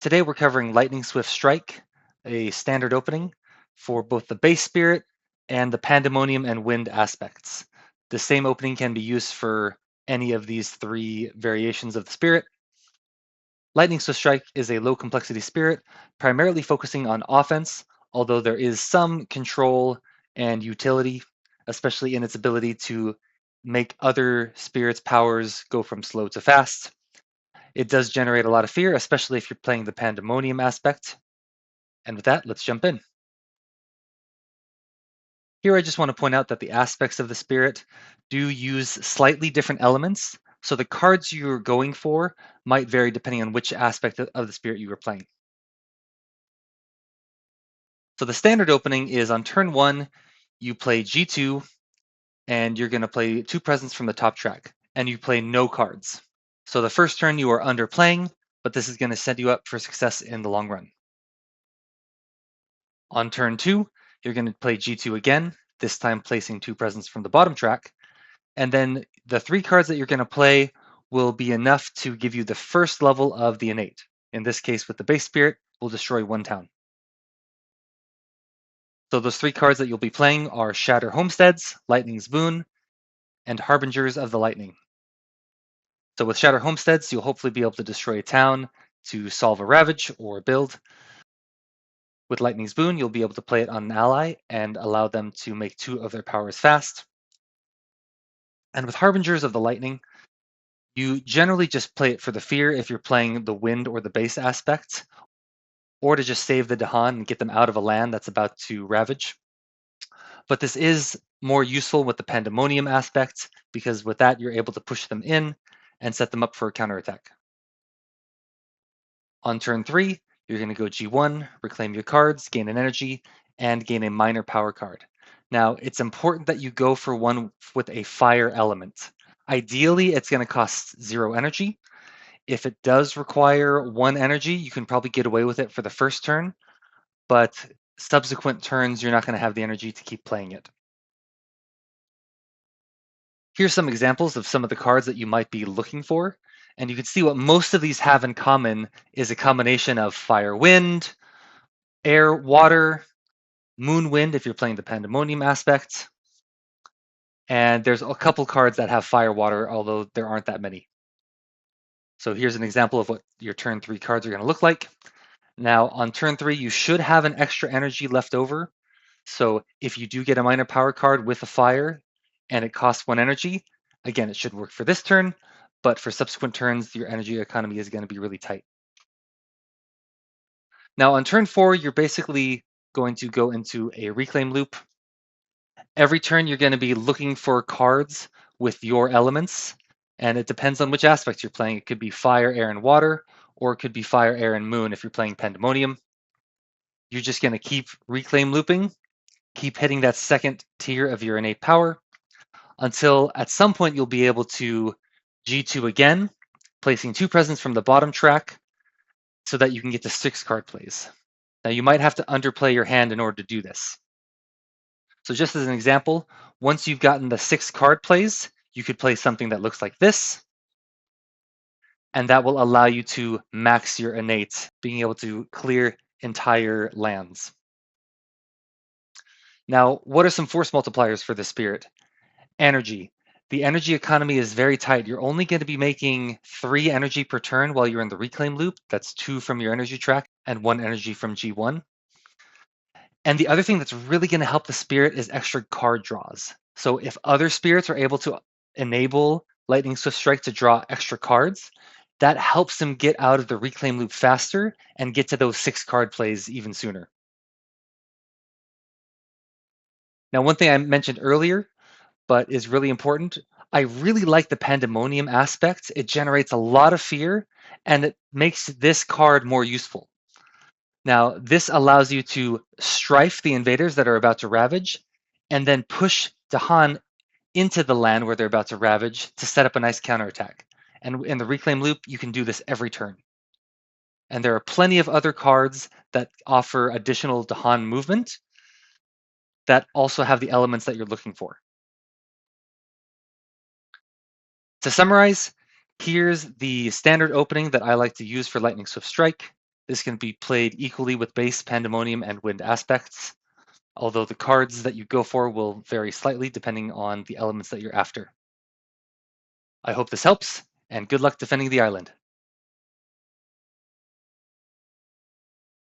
Today we're covering Lightning Swift Strike, a standard opening for both the base spirit and the pandemonium and wind aspects. The same opening can be used for any of these three variations of the spirit. Lightning Swift Strike is a low complexity spirit, primarily focusing on offense, although there is some control and utility, especially in its ability to make other spirits' powers go from slow to fast. It does generate a lot of fear, especially if you're playing the pandemonium aspect. And with that, let's jump in. Here, I just want to point out that the aspects of the spirit do use slightly different elements. So the cards you're going for might vary depending on which aspect of the spirit you are playing. So the standard opening is on turn 1, you play G2, and you're going to play 2 presents from the top track, and you play no cards. So the first turn you are underplaying, but this is going to set you up for success in the long run. On turn 2, you're going to play G2 again, this time placing 2 presents from the bottom track, and then the 3 cards that you're going to play will be enough to give you the first level of the innate. In this case, with the base spirit, will destroy 1 town. So those 3 cards that you'll be playing are Shatter, Homesteads, Lightning's Boon, and Harbingers of the Lightning. So with Shatter Homesteads, you'll hopefully be able to destroy a town to solve a ravage or build. With Lightning's Boon, you'll be able to play it on an ally and allow them to make 2 of their powers fast. And with Harbingers of the Lightning, you generally just play it for the fear if you're playing the wind or the base aspect, or to just save the Dahan and get them out of a land that's about to ravage. But this is more useful with the pandemonium aspect, because with that, you're able to push them in and set them up for a counterattack. On turn 3, you're going to go G1, reclaim your cards, gain an energy, and gain a minor power card. Now, it's important that you go for one with a fire element. Ideally, it's going to cost 0 energy. If it does require 1 energy, you can probably get away with it for the first turn, but subsequent turns, you're not going to have the energy to keep playing it. Here's some examples of some of the cards that you might be looking for, and you can see what most of these have in common is a combination of fire, wind, air, water, moon, wind if you're playing the pandemonium aspect, and there's a couple cards that have fire, water, although there aren't that many. So here's an example of what your turn 3 cards are going to look like. Now on turn 3, you should have an extra energy left over. So if you do get a minor power card with a fire and it costs 1 energy, again, it should work for this turn, but for subsequent turns, your energy economy is going to be really tight. Now on turn 4, you're basically going to go into a reclaim loop. Every turn, you're going to be looking for cards with your elements, and it depends on which aspects you're playing. It could be fire, air, and water, or it could be fire, air, and moon if you're playing pandemonium. You're just going to keep reclaim looping, keep hitting that second tier of your innate power until at some point you'll be able to G2 again, placing 2 presents from the bottom track so that you can get to 6 card plays. Now you might have to underplay your hand in order to do this. So just as an example, once you've gotten the 6 card plays, you could play something that looks like this, and that will allow you to max your innate, being able to clear entire lands. Now, what are some force multipliers for the spirit? Energy. The energy economy is very tight. You're only going to be making 3 energy per turn while you're in the reclaim loop. That's 2 from your energy track and 1 energy from G1. And the other thing that's really going to help the spirit is extra card draws. So if other spirits are able to enable Lightning Swift Strike to draw extra cards, that helps them get out of the reclaim loop faster and get to those 6 card plays even sooner. Now, one thing I mentioned earlier, but is really important, I really like the pandemonium aspect. It generates a lot of fear and it makes this card more useful. Now, this allows you to strife the invaders that are about to ravage and then push Dahan into the land where they're about to ravage to set up a nice counterattack. And in the reclaim loop, you can do this every turn. And there are plenty of other cards that offer additional Dahan movement that also have the elements that you're looking for. To summarize, here's the standard opening that I like to use for Lightning Swift Strike. This can be played equally with base, pandemonium, and wind aspects, although the cards that you go for will vary slightly depending on the elements that you're after. I hope this helps, and good luck defending the island.